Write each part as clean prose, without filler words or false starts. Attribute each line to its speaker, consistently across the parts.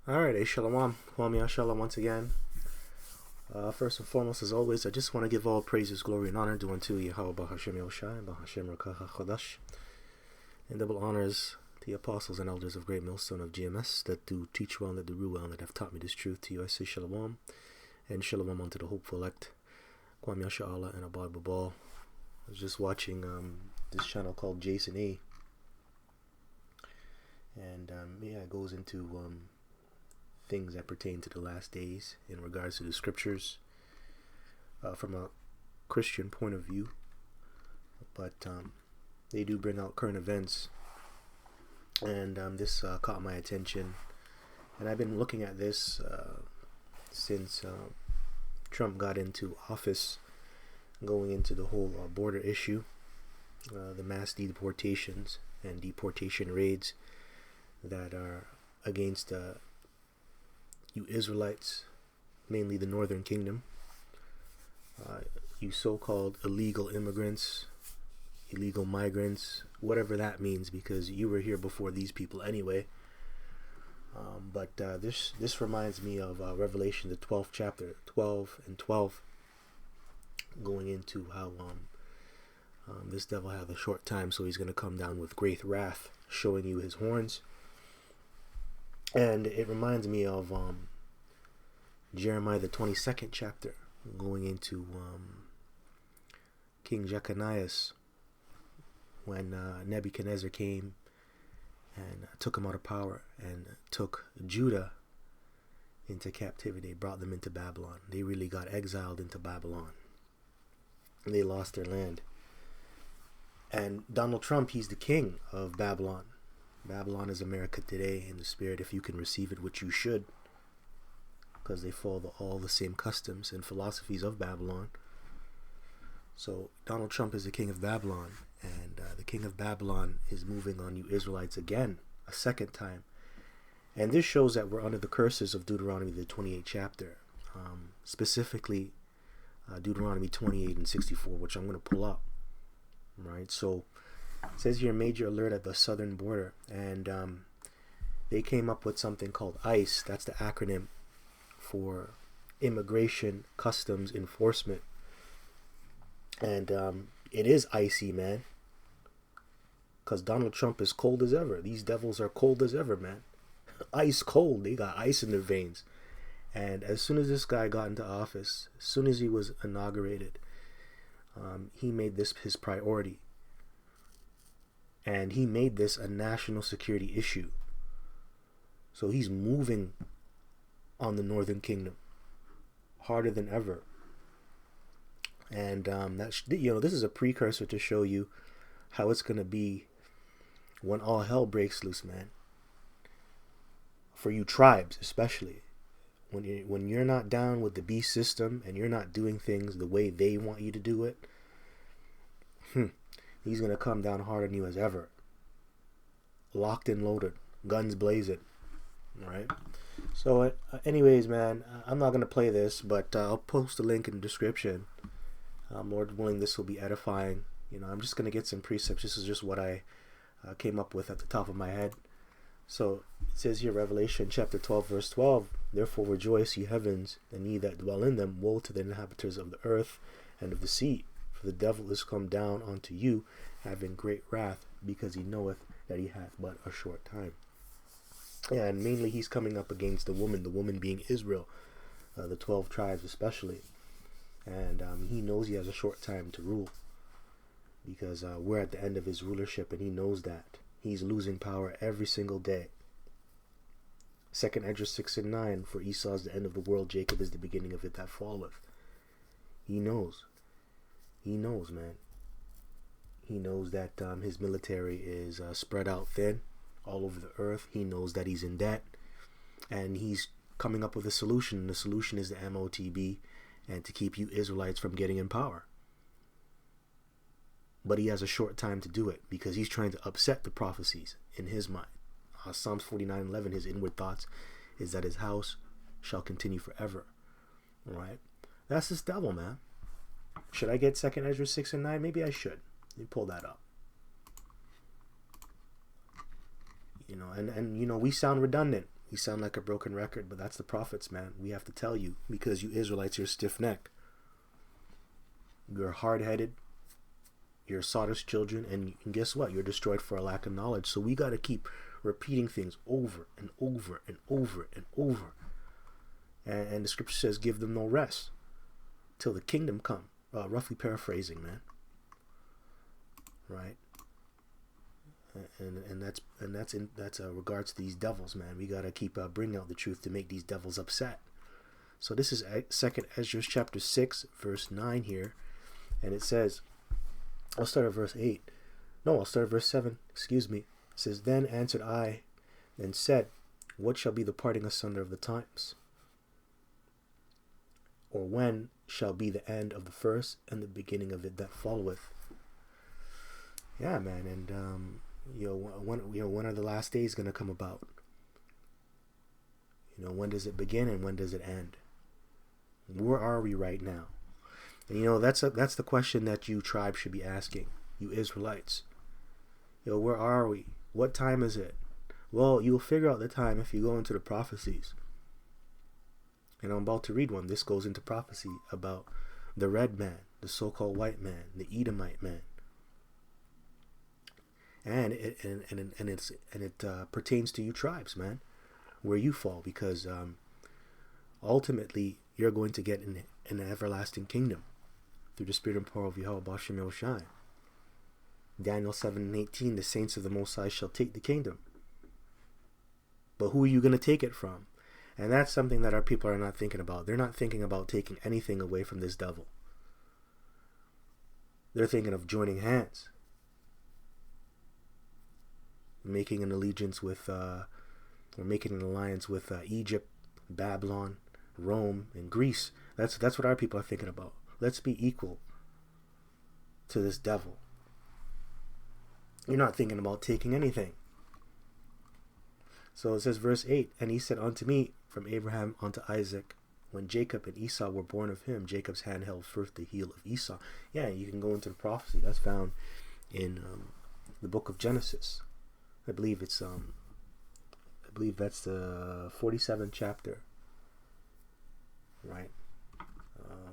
Speaker 1: Alright, Shalom. Kwame Shalom once again. First and foremost, as always, I just want to give all praises, glory, and honor due unto Yahweh Bahashem Yoshai and Bahashem Rakaha Chodash. And double honors the apostles and elders of Great Millstone of GMS that do teach well and that do rule well and that have taught me this truth. To you I say Shalom. And Shalom unto the hopeful elect, Kwame Allah and Abad Babal. I was just watching this channel called Jason A. And it goes into things that pertain to the last days in regards to the scriptures from a Christian point of view, but they do bring out current events, and this caught my attention, and I've been looking at this since Trump got into office, going into the whole border issue, the mass deportations and deportation raids that are against you Israelites, mainly the Northern Kingdom, you so-called illegal immigrants, illegal migrants, whatever that means, because you were here before these people anyway. But this reminds me of Revelation, the 12th chapter, 12 and 12, going into how this devil had a short time, so he's going to come down with great wrath, showing you his horns. And it reminds me of Jeremiah, the 22nd chapter, going into King Jeconiah, when Nebuchadnezzar came and took him out of power and took Judah into captivity. They brought them into Babylon. They really got exiled into Babylon. They lost their land. And Donald Trump, he's the king of Babylon. Babylon is America today in the spirit, if you can receive it, which you should, because they follow all the same customs and philosophies of Babylon. So Donald Trump is the king of Babylon, and the king of Babylon is moving on you Israelites again, a second time. And this shows that we're under the curses of Deuteronomy, the 28th chapter, specifically Deuteronomy 28 and 64, which I'm going to pull up. Right, so it says here major alert at the southern border, and they came up with something called ICE. That's the acronym for Immigration Customs Enforcement. And it is icy, man, because Donald Trump is cold as ever. These devils are cold as ever, man. Ice cold. They got ice in their veins. And as soon as this guy got into office, as soon as he was inaugurated, he made this his priority. And he made this a national security issue. So he's moving on the Northern Kingdom harder than ever. And this is a precursor to show you how it's going to be when all hell breaks loose, man. For you tribes, especially. When you're not down with the beast system and you're not doing things the way they want you to do it, he's going to come down hard on you as ever. Locked and loaded. Guns blazing. Right? So, anyways, man, I'm not going to play this, but I'll post a link in the description. Lord willing, this will be edifying. I'm just going to get some precepts. This is just what I came up with at the top of my head. So, it says here, Revelation chapter 12, verse 12, therefore rejoice, ye heavens, and ye that dwell in them. Woe to the inhabitants of the earth and of the sea. For the devil is come down unto you, having great wrath, because he knoweth that he hath but a short time. And mainly he's coming up against the woman being Israel, the 12 tribes especially. And he knows he has a short time to rule, because we're at the end of his rulership, and he knows that. He's losing power every single day. 2nd Esdras 6 and 9, for Esau is the end of the world, Jacob is the beginning of it that falleth. He knows. He knows, man. He knows that his military is spread out thin all over the earth. He knows that he's in debt, and he's coming up with a solution. And the solution is the MOTB, and to keep you Israelites from getting in power. But he has a short time to do it, because he's trying to upset the prophecies in his mind. Psalms 49:11, his inward thoughts is that his house shall continue forever. All right? That's this devil, man. Should I get 2nd Esdras 6 and 9? Maybe I should. Let me pull that up. And we sound redundant. You sound like a broken record, but that's the prophets, man. We have to tell you, because you Israelites, you're stiff-necked. You're hard-headed. You're Sodom's children, and guess what? You're destroyed for a lack of knowledge. So we got to keep repeating things over and over and over and over. And the scripture says, give them no rest till the kingdom come. Roughly paraphrasing, man. Right? And that's regards to these devils, man. We got to keep bringing out the truth to make these devils upset. So this is 2nd Ezra chapter 6, verse 9 here. And it says, I'll start at verse 8. No, I'll start at verse 7. Excuse me. It says, then answered I and said, what shall be the parting asunder of the times? Or when shall be the end of the first and the beginning of it that followeth? Yeah, man. And, when are the last days going to come about? When does it begin and when does it end? Where are we right now? And that's the question that you tribes should be asking, you Israelites. Where are we? What time is it? Well, you'll figure out the time if you go into the prophecies. And I'm about to read one. This goes into prophecy about the red man, the so-called white man, the Edomite man. And it pertains to you tribes, man, where you fall, because ultimately you're going to get in an everlasting kingdom through the spirit and power of Yahweh Bashem Yoshai. Daniel 7:18, the saints of the Most High shall take the kingdom. But who are you going to take it from? And that's something that our people are not thinking about. They're not thinking about taking anything away from this devil. They're thinking of joining hands, making an allegiance with, or making an alliance with Egypt, Babylon, Rome, and Greece. That's what our people are thinking about. Let's be equal to this devil. You're not thinking about taking anything. So it says, verse 8, and he said unto me, from Abraham unto Isaac, when Jacob and Esau were born of him, Jacob's hand held first the heel of Esau. Yeah, you can go into the prophecy. That's found in the book of Genesis. I believe that's the 47th chapter. Right?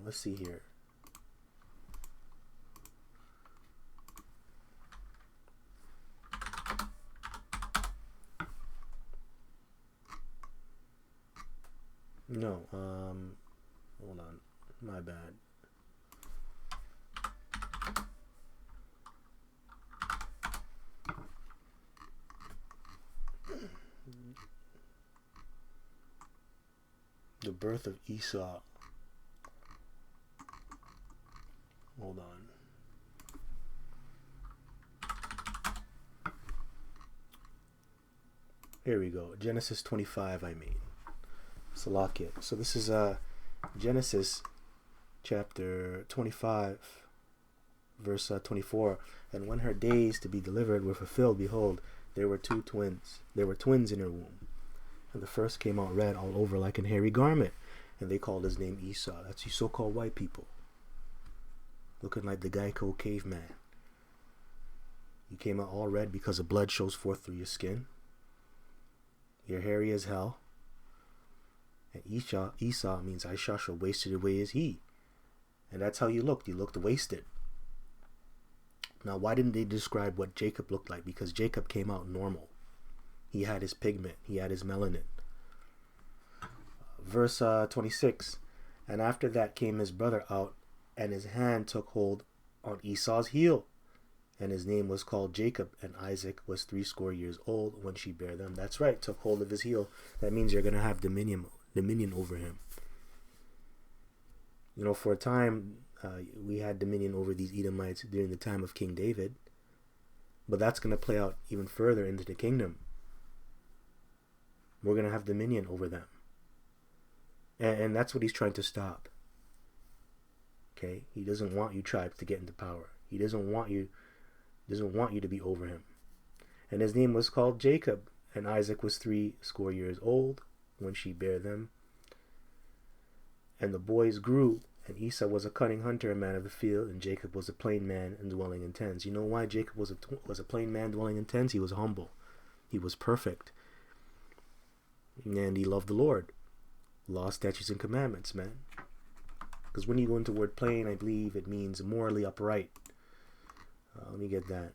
Speaker 1: Let's see here. No, hold on, my bad. The birth of Esau. Hold on. Here we go. Genesis 25, I mean. Salakia. So this is Genesis chapter 25, verse 24. And when her days to be delivered were fulfilled, behold, there were two twins. There were twins in her womb. And the first came out red all over like an hairy garment. And they called his name Esau. That's you so-called white people. Looking like the Geico caveman. You came out all red because the blood shows forth through your skin. You're hairy as hell. And Esau means Ishasha, wasted away is he. And that's how you looked. You looked wasted. Now, why didn't they describe what Jacob looked like? Because Jacob came out normal. He had his pigment. He had his melanin. Verse 26. And after that came his brother out, and his hand took hold on Esau's heel. And his name was called Jacob, and Isaac was 80 years old when she bare them. That's right, took hold of his heel. That means you're going to have dominion over him. For a time, we had dominion over these Edomites during the time of King David. But that's going to play out even further into the kingdom. We're going to have dominion over them. And that's what he's trying to stop. Okay? He doesn't want you tribes to get into power. He doesn't want you to be over him. And his name was called Jacob, and Isaac was 80 years old when she bare them. And the boys grew, and Esau was a cunning hunter, a man of the field, and Jacob was a plain man and dwelling in tents. You know why Jacob was a plain man dwelling in tents? He was humble. He was perfect. And he loved the Lord. Law, statutes, and commandments, man. Because when you go into the word plain, I believe it means morally upright. Let me get that.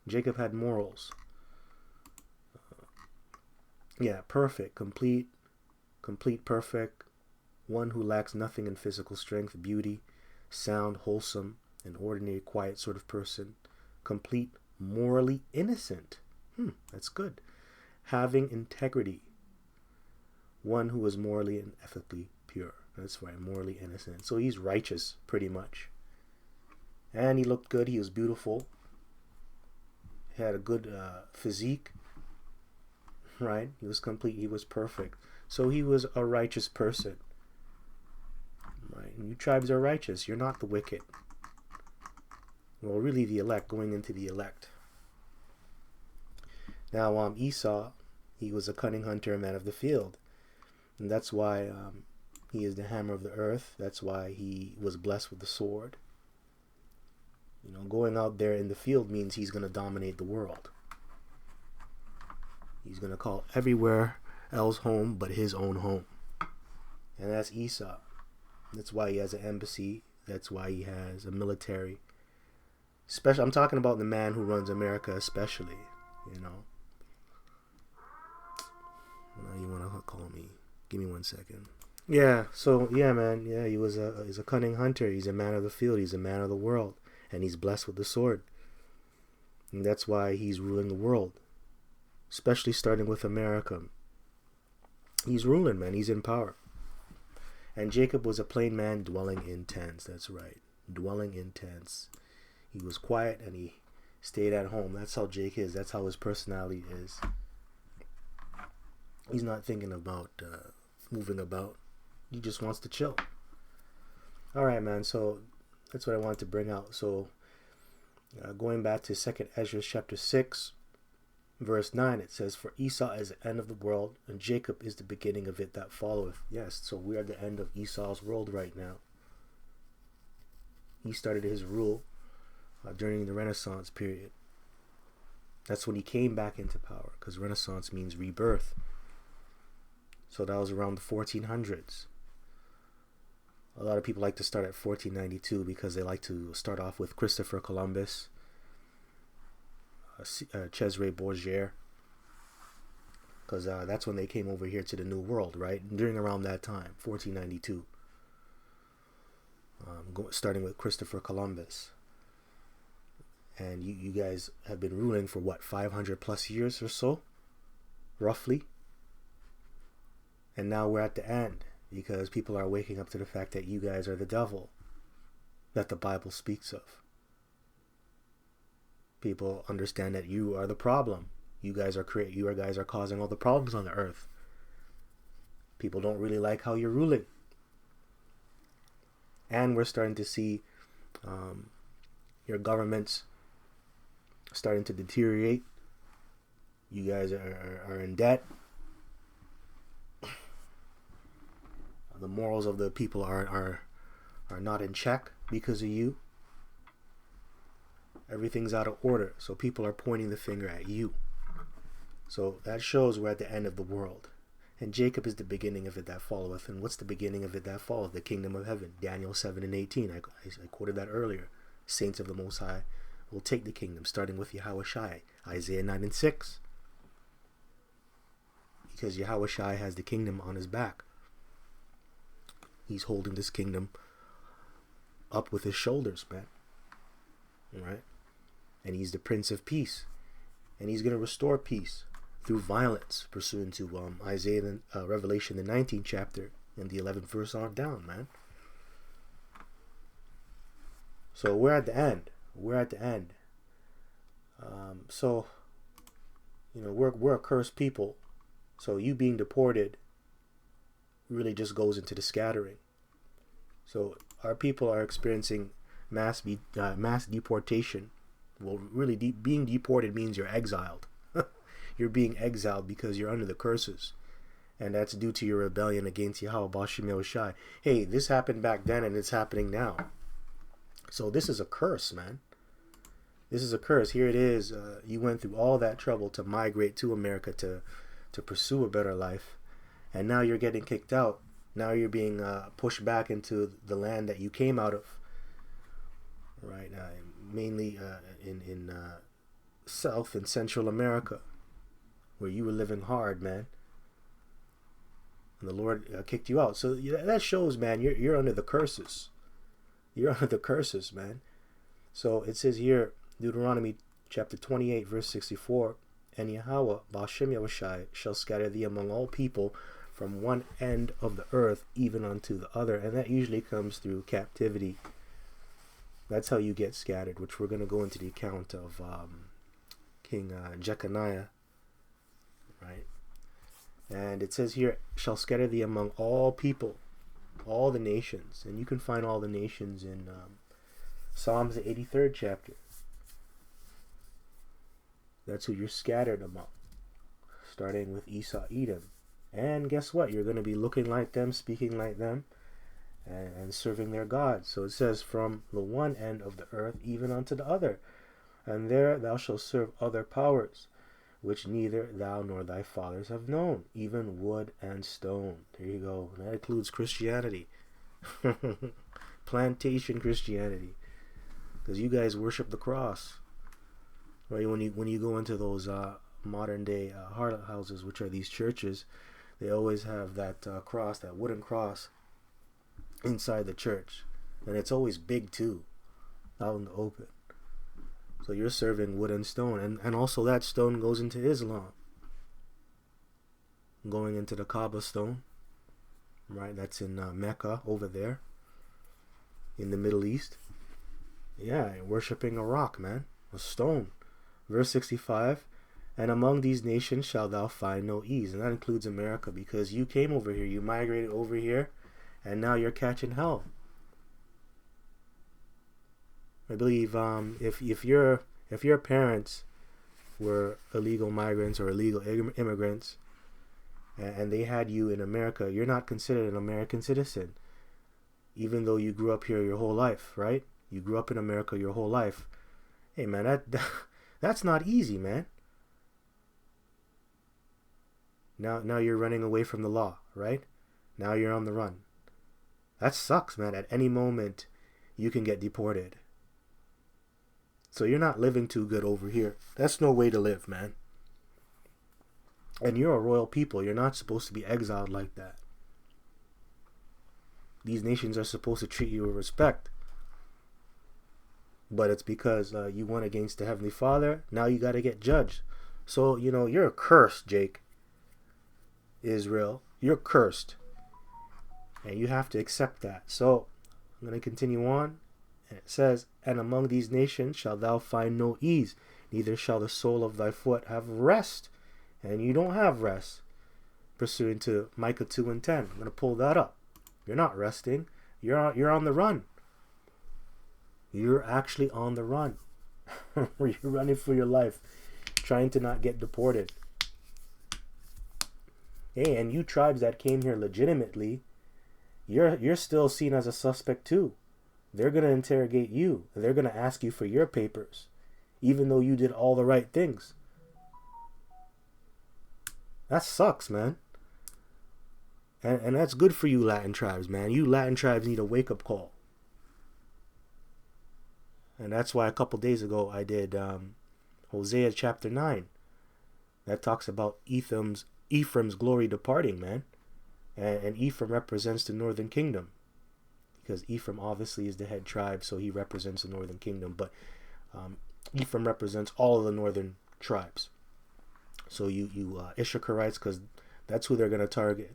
Speaker 1: Jacob had morals. Perfect, complete, perfect. One who lacks nothing in physical strength, beauty, sound, wholesome, an ordinary, quiet sort of person. Complete, morally innocent. That's good. Having integrity. One who is morally and ethically pure. That's right, morally innocent. So he's righteous, pretty much. And he looked good. He was beautiful. He had a good physique. Right? He was complete. He was perfect. So he was a righteous person. Right? And you tribes are righteous. You're not the wicked. Well, really the elect, going into the elect. Now, Esau, he was a cunning hunter, a man of the field. And that's why he is the hammer of the earth. That's why he was blessed with the sword. Going out there in the field means he's going to dominate the world. He's going to call everywhere else home but his own home. And that's Esau. That's why he has an embassy. That's why he has a military. I'm talking about the man who runs America especially, Now you want to call me. Give me 1 second. Yeah, so, man. Yeah, he's a cunning hunter. He's a man of the field. He's a man of the world. And he's blessed with the sword. And that's why he's ruling the world. Especially starting with America. He's ruling, man. He's in power. And Jacob was a plain man dwelling in tents. That's right. Dwelling in tents. He was quiet and he stayed at home. That's how Jake is. That's how his personality is. He's not thinking about moving about. He just wants to chill. All right, man. So that's what I wanted to bring out. So going back to 2nd Ezra chapter 6, verse 9, it says, "For Esau is the end of the world, and Jacob is the beginning of it that followeth." Yes, so we are at the end of Esau's world right now. He started his rule during the Renaissance period. That's when he came back into power, because Renaissance means rebirth. So that was around the 1400s. A lot of people like to start at 1492 because they like to start off with Christopher Columbus, Cesare Borgia, because that's when they came over here to the New World, right? During around that time, 1492. Starting with Christopher Columbus. And you guys have been ruling for what, 500 plus years or so, roughly? And now we're at the end because people are waking up to the fact that you guys are the devil that the Bible speaks of. People understand that you are the problem. You guys are causing all the problems on the earth. People don't really like how you're ruling. And we're starting to see your governments starting to deteriorate. You guys are in debt. The morals of the people are not in check because of you. Everything's out of order, so people are pointing the finger at you. So that shows we're at the end of the world. And Jacob is the beginning of it that followeth. And what's the beginning of it that followeth? The kingdom of heaven. Daniel 7:18. I quoted that earlier. Saints of the Most High will take the kingdom, starting with Yahushai. Isaiah 9:6. Because Yahushai has the kingdom on his back. He's holding this kingdom up with his shoulders, man. Right? And he's the Prince of Peace. And he's going to restore peace through violence, pursuant to Isaiah, Revelation, the 19th chapter, and the 11th verse on down, man. So we're at the end. We're at the end. So, we're a cursed people. So you being deported really just goes into the scattering. So our people are experiencing mass deportation. Well, really, being deported means you're exiled. You're being exiled because you're under the curses. And that's due to your rebellion against Yahweh Bashim Shai. Hey, this happened back then and it's happening now. So this is a curse, man. This is a curse. Here it is. You went through all that trouble to migrate to America to pursue a better life, and now you're getting kicked out. Now you're being pushed back into the land that you came out of, right? Mainly in South and Central America, where you were living hard, man. And the Lord kicked you out. So that shows, man, you're under the curses. You're under the curses, man. So it says here, Deuteronomy chapter 28, verse 64, and Yahweh, Ba'ashem Yahushai, shall scatter thee among all people from one end of the earth even unto the other. And that usually comes through captivity. That's how you get scattered, which we're going to go into the account of King Jeconiah, right? And it says here, shall scatter thee among all people, all the nations. And you can find all the nations in Psalms, the 83rd chapter. That's who you're scattered among, starting with Esau, Edom. And guess what? You're going to be looking like them, speaking like them, and serving their gods. So it says, from the one end of the earth even unto the other. And there thou shalt serve other powers, which neither thou nor thy fathers have known, even wood and stone. There you go. And that includes Christianity. Plantation Christianity. Because you guys worship the cross. Right? When you go into those modern day harlot houses, which are these churches, they always have that cross, that wooden cross, inside the church. And it's always big too, out in the open. So you're serving wood and stone. And also that stone goes into Islam. Going into the Kaaba stone. Right? That's in Mecca over there. In the Middle East. Yeah, worshipping a rock, man. A stone. Verse 65. And among these nations shalt thou find no ease. And that includes America, because you came over here. You migrated over here. And now you're catching hell. I believe if your parents were illegal migrants or illegal immigrants, and they had you in America, you're not considered an American citizen, even though you grew up here your whole life, right? You grew up in America your whole life. Hey, man, that's not easy, man. Now you're running away from the law, right? Now you're on the run. That sucks, man. At any moment, you can get deported. So you're not living too good over here. That's no way to live, man. And you're a royal people. You're not supposed to be exiled like that. These nations are supposed to treat you with respect. But it's because you went against the Heavenly Father. Now you got to get judged. So, you're cursed, Jake. Israel. You're cursed. And you have to accept that. So, I'm going to continue on. And it says, and among these nations shalt thou find no ease, neither shall the sole of thy foot have rest. And you don't have rest. Pursuant to Micah 2 and 10. I'm going to pull that up. You're not resting. You're on the run. You're actually on the run. You're running for your life, trying to not get deported. Hey, and you tribes that came here legitimately, you're still seen as a suspect too. They're going to interrogate you. And they're going to ask you for your papers, even though you did all the right things. That sucks, man. And that's good for you Latin tribes, man. You Latin tribes need a wake-up call. And that's why a couple days ago I did Hosea chapter 9. That talks about Ephraim's glory departing, man. And Ephraim represents the northern kingdom. Because Ephraim obviously is the head tribe, so he represents the northern kingdom. But Ephraim represents all of the northern tribes. So you Issacharites, because that's who they're going to target.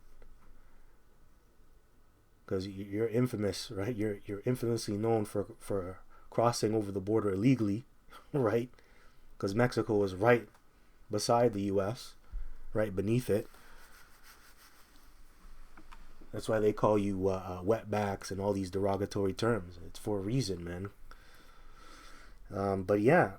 Speaker 1: Because you're infamous, right? You're infamously known for crossing over the border illegally, right? Because Mexico is right beside the U.S., right beneath it. That's why they call you wetbacks and all these derogatory terms. It's for a reason, man. But yeah.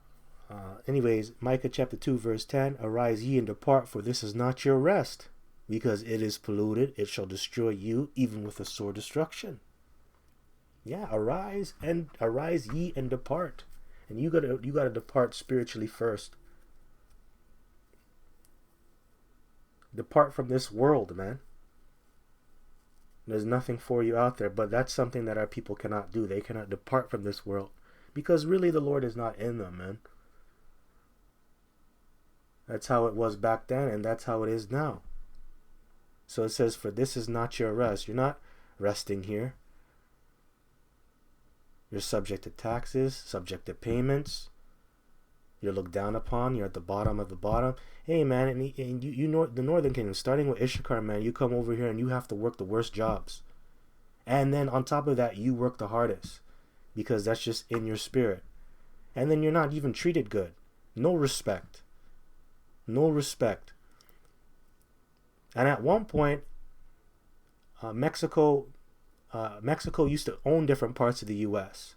Speaker 1: Anyways, Micah chapter 2 verse 10. Arise ye and depart, for this is not your rest. Because it is polluted, it shall destroy you, even with a sore destruction. Yeah, arise ye and depart. And you gotta depart spiritually first. Depart from this world, man. There's nothing for you out there, but that's something that our people cannot do. They cannot depart from this world because really the Lord is not in them, man. That's how it was back then, and that's how it is now. So it says, for this is not your rest. You're not resting here. You're subject to taxes, subject to payments. You're looked down upon. You're at the bottom of the bottom. Hey, man, and you know the Northern Kingdom, starting with Issachar, man, you come over here and you have to work the worst jobs. And then on top of that, you work the hardest because that's just in your spirit. And then you're not even treated good. No respect. No respect. And at one point, Mexico used to own different parts of the U.S.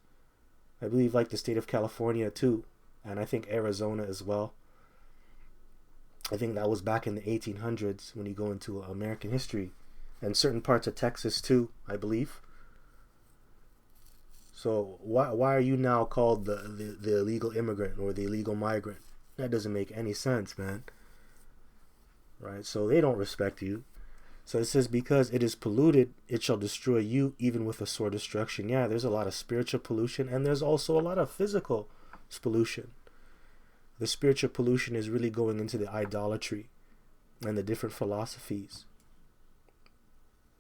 Speaker 1: I believe like the state of California too, and I think Arizona as well. I think that was back in the 1800s when you go into American history, and certain parts of Texas too, I believe. So why are you now called the illegal immigrant or the illegal migrant? That doesn't make any sense, man. Right? So they don't respect you. So it says, because it is polluted, it shall destroy you even with a sore destruction. Yeah, there's a lot of spiritual pollution, and there's also a lot of physical pollution. The spiritual pollution is really going into the idolatry and the different philosophies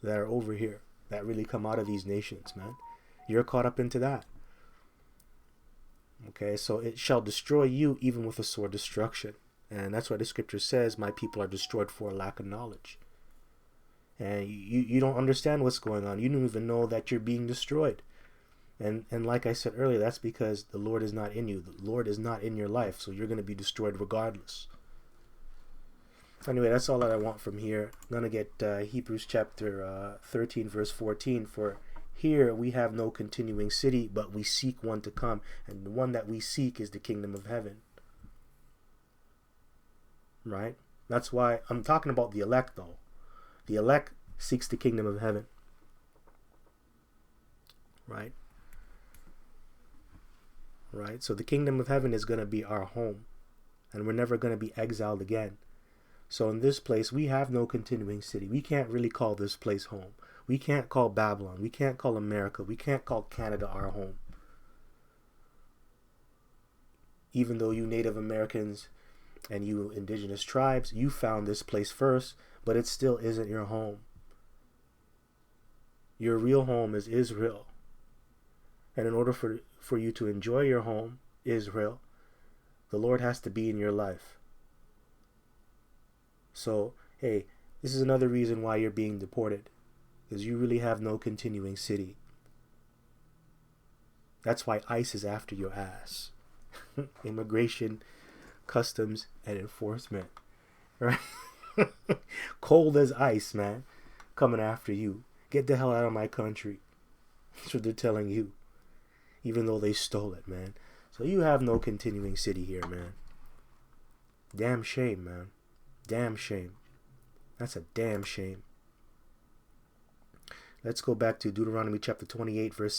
Speaker 1: that are over here that really come out of these nations, man. You're caught up into that. Okay, so it shall destroy you even with a sore destruction. And that's why the scripture says, my people are destroyed for a lack of knowledge. And you don't understand what's going on. You don't even know that you're being destroyed. And like I said earlier, that's because the Lord is not in you. The Lord is not in your life. So you're going to be destroyed regardless. Anyway, that's all that I want from here. I'm going to get Hebrews chapter 13, verse 14. For here we have no continuing city, but we seek one to come. And the one that we seek is the kingdom of heaven. Right? That's why I'm talking about the elect, though. The elect seeks the kingdom of heaven. Right? Right? So the kingdom of heaven is going to be our home. And we're never going to be exiled again. So in this place, we have no continuing city. We can't really call this place home. We can't call Babylon. We can't call America. We can't call Canada our home. Even though you Native Americans and you indigenous tribes, you found this place first, but it still isn't your home. Your real home is Israel. And in order for you to enjoy your home, Israel, the Lord has to be in your life. So, hey, this is another reason why you're being deported, because you really have no continuing city. That's why ICE is after your ass. Immigration, customs, and enforcement. Right? Cold as ice, man. Coming after you. Get the hell out of my country. That's what they're telling you. Even though they stole it, man. So you have no continuing city here, man. Damn shame, man. Damn shame. That's a damn shame. Let's go back to Deuteronomy chapter 28, verse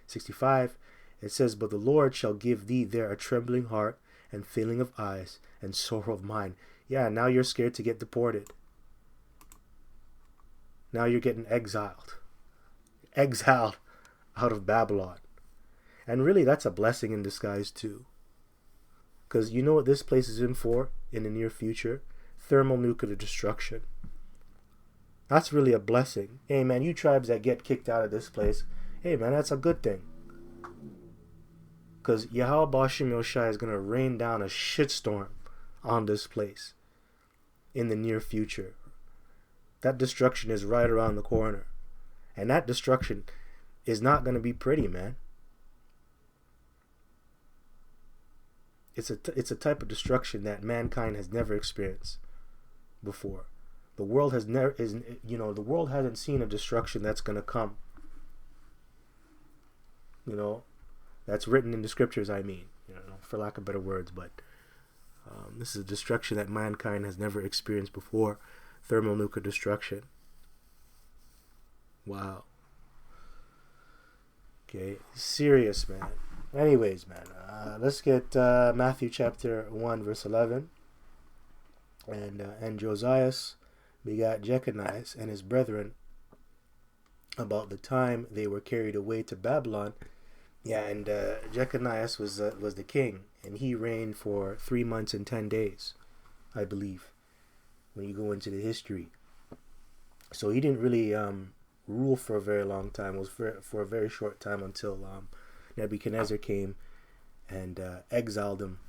Speaker 1: 65. It says, but the Lord shall give thee there a trembling heart and failing of eyes and sorrow of mind. Yeah, now you're scared to get deported. Now you're getting exiled. Exiled out of Babylon. And really, that's a blessing in disguise too. Because you know what this place is in for in the near future? Thermonuclear destruction. That's really a blessing. Hey man, you tribes that get kicked out of this place, hey man, that's a good thing. Because Yahweh Bashim Yoshai is going to rain down a shitstorm on this place in the near future. That destruction is right around the corner. And that destruction is not going to be pretty, man. It's a type of destruction that mankind has never experienced before. The world the world hasn't seen a destruction that's going to come. That's written in the scriptures, I mean, for lack of better words, but this is a destruction that mankind has never experienced before. Thermonuclear destruction. Wow. Okay, serious, man. Anyways, man, let's get Matthew chapter 1, verse 11. And Josias begat Jeconias and his brethren about the time they were carried away to Babylon. Yeah, and Jeconias was the king, and he reigned for 3 months and 10 days, I believe, when you go into the history. So he didn't really rule for a very long time. It was for a very short time until Nebuchadnezzar came and exiled him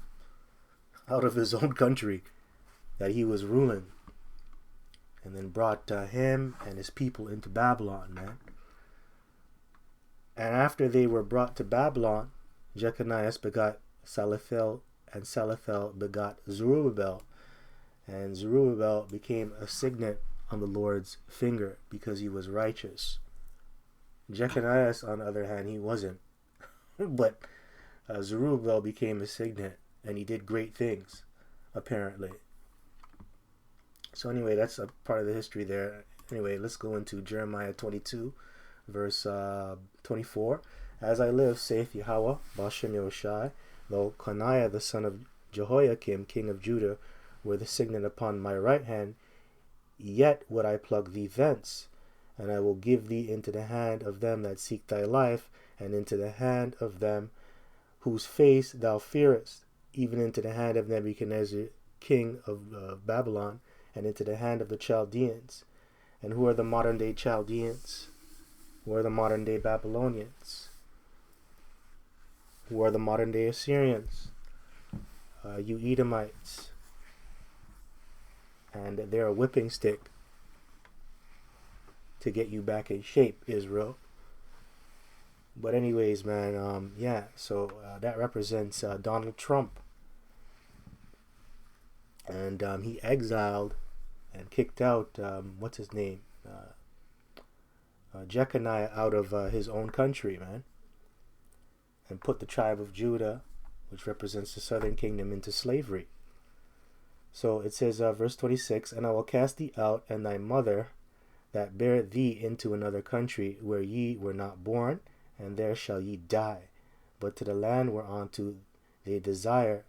Speaker 1: out of his own country that he was ruling, and then brought him and his people into Babylon, man. And after they were brought to Babylon, Jeconias begot Salathiel, and Salathiel begot Zerubbabel, and Zerubbabel became a signet on the Lord's finger because he was righteous. Jeconias, on the other hand, he wasn't. But Zerubbabel became a signet, and he did great things, apparently. So anyway, that's a part of the history there. Anyway, let's go into Jeremiah 22, verse 24. As I live, saith Yahweh, Bashem Yahushai, though Coniah the son of Jehoiakim, king of Judah, were the signet upon my right hand, yet would I pluck thee thence, and I will give thee into the hand of them that seek thy life, and into the hand of them whose face thou fearest, even into the hand of Nebuchadnezzar, king of Babylon, and into the hand of the Chaldeans. And who are the modern day Chaldeans? Who are the modern day Babylonians? Who are the modern day Assyrians? You Edomites. And they're a whipping stick to get you back in shape, Israel. But anyways, man, yeah, so that represents Donald Trump. And he exiled and kicked out, what's his name? Jeconiah out of his own country, man. And put the tribe of Judah, which represents the southern kingdom, into slavery. So it says, verse 26, and I will cast thee out and thy mother that bare thee into another country where ye were not born, and there shall ye die. But to the land whereunto they desire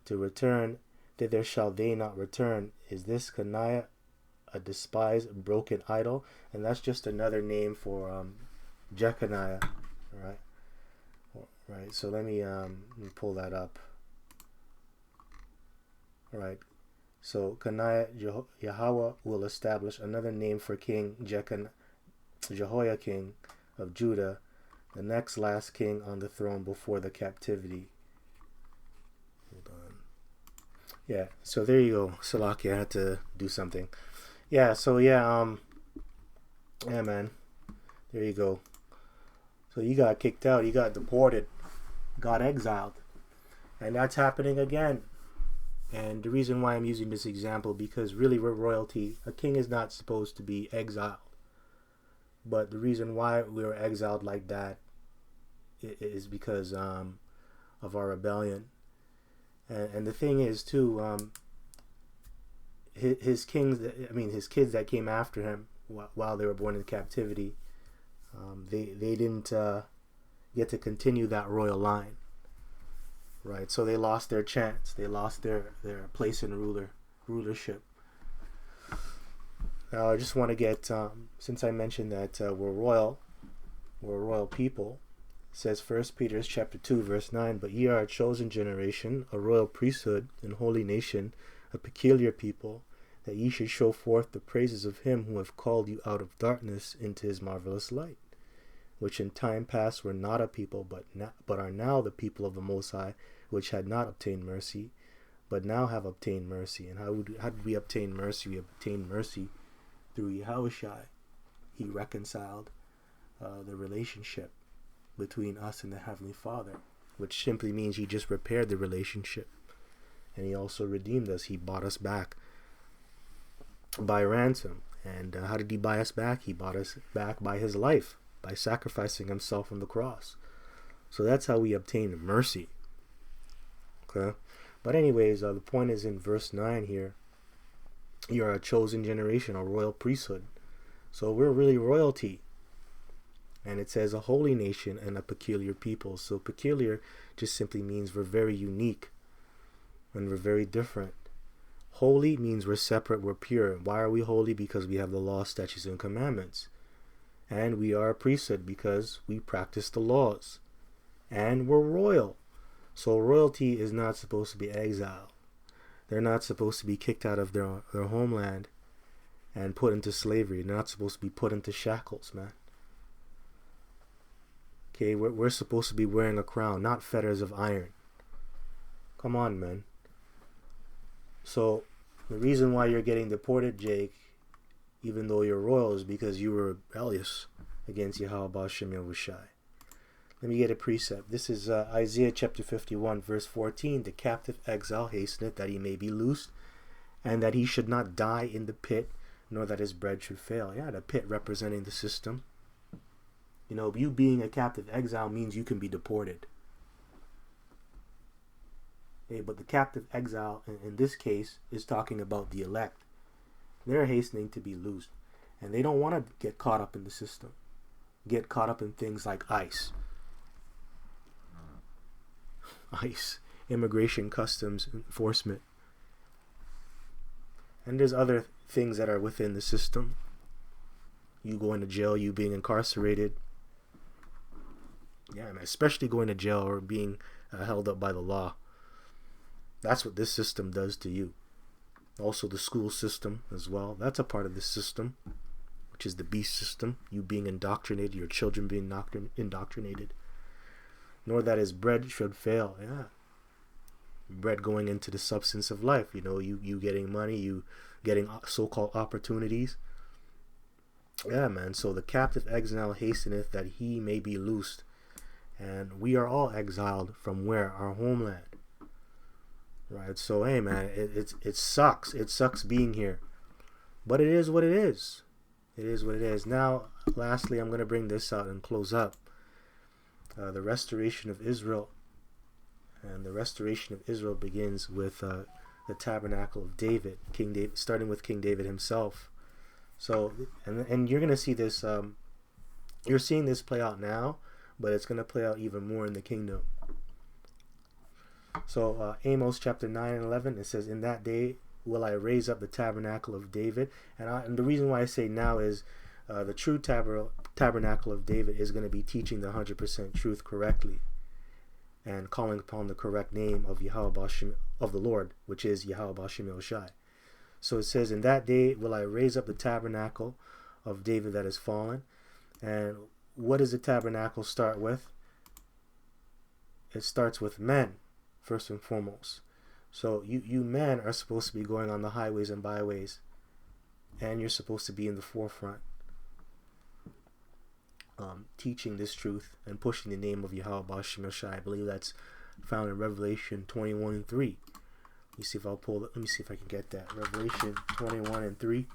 Speaker 1: to return, thither shall they not return. Is this Coniah a despised, broken idol? And that's just another name for Jeconiah, right? Right. So let me pull that up. All right. So Coniah, Yahweh will establish another name for King Jehoiakim of Judah, the next last king on the throne before the captivity. Hold on. Yeah, so there you go. Salaki, I had to do something. Yeah, so yeah, man. There you go. So you got kicked out, you got deported, got exiled. And that's happening again. And the reason why I'm using this example, because really we're royalty. A king is not supposed to be exiled. But the reason why we were exiled like that is because of our rebellion. And the thing is too, his kids that came after him while they were born in captivity, they didn't get to continue that royal line, right? So they lost their chance. They lost their place in rulership. Now I just want to get, since I mentioned that we're a royal people. It says 1 Peter chapter 2 verse 9, but ye are a chosen generation, a royal priesthood, and holy nation, a peculiar people, that ye should show forth the praises of him who have called you out of darkness into his marvelous light, which in time past were not a people, but are now the people of the Most High, which had not obtained mercy, but now have obtained mercy. And how did we obtain mercy? We obtained mercy through Yahushai. He reconciled the relationship between us and the Heavenly Father, which simply means he just repaired the relationship. And he also redeemed us. He bought us back by ransom. And how did he buy us back? He bought us back by his life, by sacrificing himself on the cross. So that's how we obtain mercy. Okay? But anyways, the point is in verse 9 here. You are a chosen generation, a royal priesthood. So we're really royalty. And it says a holy nation and a peculiar people. So peculiar just simply means we're very unique and we're very different. Holy means we're separate, we're pure. Why are we holy? Because we have the law, statutes, and commandments. And we are a priesthood because we practice the laws. And we're royal. So royalty is not supposed to be exiled. They're not supposed to be kicked out of their homeland and put into slavery. They're not supposed to be put into shackles, man. Okay, we're supposed to be wearing a crown, not fetters of iron. Come on, man. So the reason why you're getting deported, Jake, even though you're royal, is because you were rebellious against Yahweh Ba'Shem Yahushai. Let me get a precept. This is Isaiah chapter 51, verse 14. The captive exile hasteneth that he may be loosed, and that he should not die in the pit, nor that his bread should fail. Yeah, the pit representing the system. You know, you being a captive exile means you can be deported. Okay, but the captive exile, in this case, is talking about the elect. They're hastening to be loosed. And they don't want to get caught up in the system. Get caught up in things like ICE. ICE, Immigration Customs Enforcement. And there's other things that are within the system. You going to jail, you being incarcerated. Yeah, especially going to jail or being held up by the law. That's what this system does to you. Also the school system as well. That's a part of this system, which is the beast system. You being indoctrinated, your children being indoctrinated. Nor that his bread should fail. Yeah. Bread going into the substance of life. You know, you getting money, you getting so-called opportunities. Yeah, man. So the captive exile hasteneth that he may be loosed. And we are all exiled from where? Our homeland. Right? So, hey, man, it sucks. It sucks being here. But it is what it is. It is what it is. Now, lastly, I'm going to bring this out and close up. The restoration of Israel. And the restoration of Israel begins with the tabernacle of David, King David, starting with King David himself. So, and you're going to see this, you're seeing this play out now, but it's going to play out even more in the kingdom. So Amos chapter 9 and 11, it says, in that day will I raise up the tabernacle of David. And the reason why I say now is the true tabernacle of David is going to be teaching the 100% truth correctly and calling upon the correct name of Yahweh Ba'Shem, of the Lord, which is Yahweh Ba'Shem Yahushai. So it says, in that day will I raise up the tabernacle of David that is fallen. And what does the tabernacle start with? It starts with men, first and foremost. So you men are supposed to be going on the highways and byways, and you're supposed to be in the forefront, teaching this truth and pushing the name of Yahweh Ba'Shem Yahushai. I believe that's found in Revelation 21 and 3. Let me see if I'll pull it. Let me see if I can get that. Revelation 21 and 3.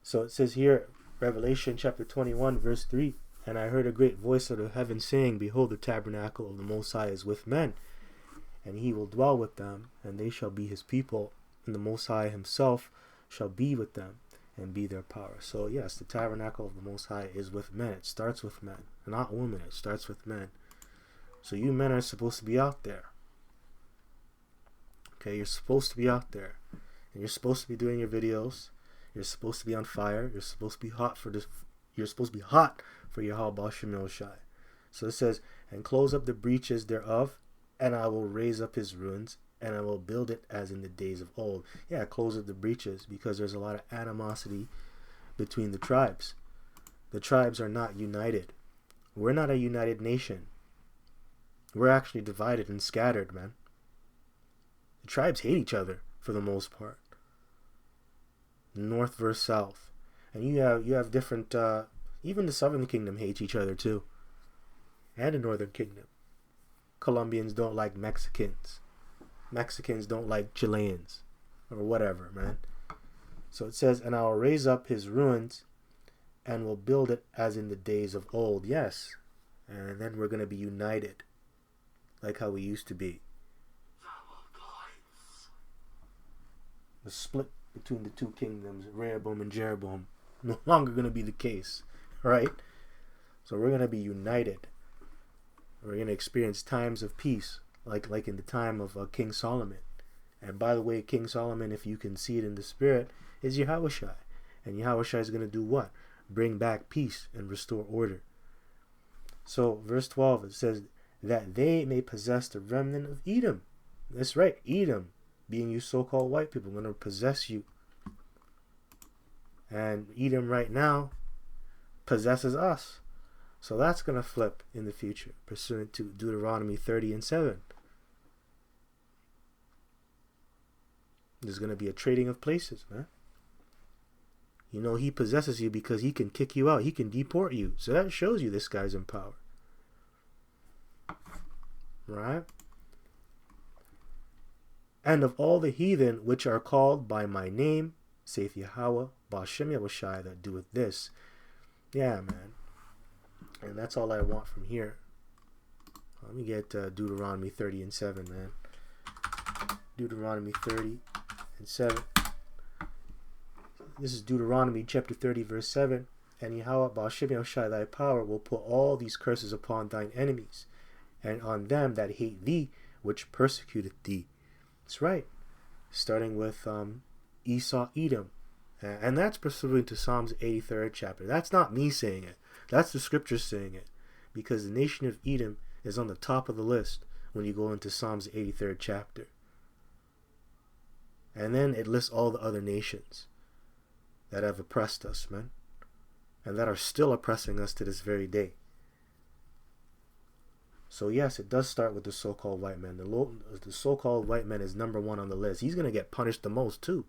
Speaker 1: So it says here, Revelation chapter 21, verse 3, and I heard a great voice out of heaven saying, behold, the tabernacle of the Most High is with men, and he will dwell with them, and they shall be his people, and the Most High himself shall be with them, and be their power. So yes, the tabernacle of the Most High is with men. It starts with men, not women. It starts with men. So you men are supposed to be out there. Okay, you're supposed to be out there, and you're supposed to be doing your videos. You're supposed to be on fire. You're supposed to be hot for this. You're supposed to be hot for Yahweh Ba'Shem Yahushai. So it says, and close up the breaches thereof, and I will raise up his ruins, and I will build it as in the days of old. Yeah, close up the breaches, because there's a lot of animosity between the tribes. The tribes are not united. We're not a united nation. We're actually divided and scattered, man. The tribes hate each other for the most part. North versus south, and you have different. Even the Southern Kingdom hates each other too, and the Northern Kingdom. Colombians don't like Mexicans. Mexicans don't like Chileans, or whatever, man. So it says, and I will raise up his ruins, and will build it as in the days of old. Yes, and then we're gonna be united, like how we used to be. The split between the two kingdoms, Rehoboam and Jeroboam. No longer going to be the case, right? So we're going to be united. We're going to experience times of peace, like in the time of King Solomon. And by the way, King Solomon, if you can see it in the spirit, is Yahushua. And Yahushua is going to do what? Bring back peace and restore order. So verse 12, it says, that they may possess the remnant of Edom. That's right, Edom, being you so-called white people, going to possess you. And Edom right now possesses us. So that's going to flip in the future, pursuant to Deuteronomy 30 and 7. There's going to be a trading of places, man. You know, he possesses you because he can kick you out. He can deport you. So that shows you this guy's in power. Right? And of all the heathen which are called by my name, saith Yahweh, Ba'ashem Yahushai, that doeth this. Yeah, man. And that's all I want from here. Let me get Deuteronomy 30 and 7, man. Deuteronomy 30 and 7. This is Deuteronomy chapter 30, verse 7. And Yahweh, Ba'ashem Yahushai, thy power, will put all these curses upon thine enemies, and on them that hate thee, which persecuteth thee. That's right. Starting with Esau, Edom. And that's pursuant to Psalms 83rd chapter. That's not me saying it. That's the scriptures saying it. Because the nation of Edom is on the top of the list when you go into Psalms 83rd chapter. And then it lists all the other nations that have oppressed us, man. And that are still oppressing us to this very day. So yes, it does start with the so-called white man. The so-called white man is number one on the list. He's going to get punished the most too.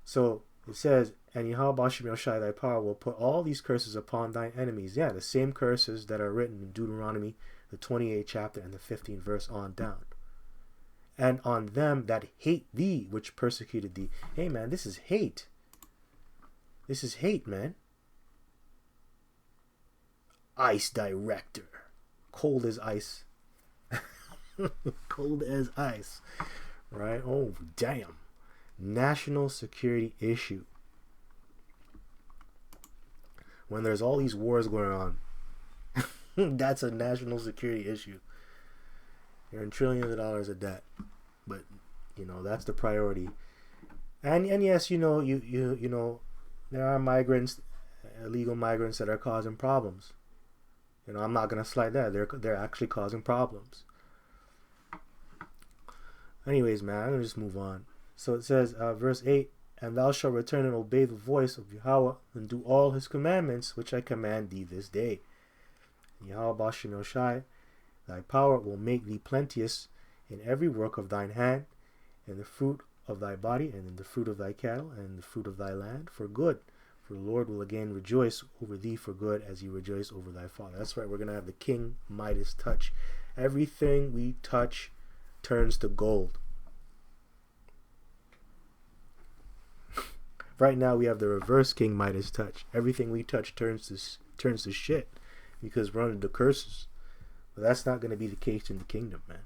Speaker 1: So it says, and Yahweh Ba'ashem Yahushai, thy power, will put all these curses upon thine enemies. Yeah, the same curses that are written in Deuteronomy, the 28th chapter and the 15th verse on down. And on them that hate thee, which persecuted thee. Hey man, this is hate. This is hate, man. Ice director. Cold as ice. Cold as ice. Right? Oh, damn. National security issue. When there's all these wars going on, that's a national security issue. You're in trillions of dollars of debt. But, you know, that's the priority. And yes, you know, there are migrants, illegal migrants that are causing problems. You know, I'm not going to slight that. They're actually causing problems. Anyways, man, I'm going to just move on. So it says, verse 8, and thou shalt return and obey the voice of Yahweh, and do all his commandments, which I command thee this day. And Yahweh Ba'ashem Yahushai, thy power will make thee plenteous in every work of thine hand, in the fruit of thy body, and in the fruit of thy cattle, and in the fruit of thy land, for good. For the Lord will again rejoice over thee for good, as he rejoiced over thy father. That's right, we're going to have the King Midas touch. Everything we touch turns to gold. Right now we have the reverse King Midas touch. Everything we touch turns to shit because we're under the curses. But that's not going to be the case in the kingdom, man.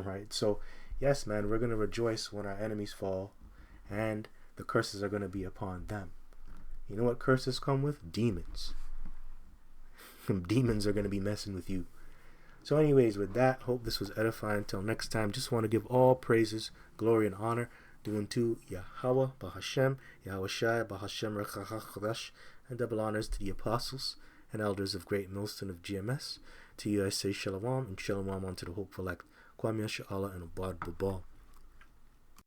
Speaker 1: Right? So, yes, man, we're going to rejoice when our enemies fall, and the curses are going to be upon them. You know what curses come with? Demons. Demons are going to be messing with you. So anyways, with that, hope this was edifying. Until next time, just want to give all praises, glory, and honor due unto Yahweh, Ba'ashem, Yahushai, Ba'ashem, Rechachach, and double honors to the apostles and elders of Great Millstone of GMS. To you I say Shalom, and Shalom unto the hopeful elect. Kwame Sha'Allah and Abad Babal.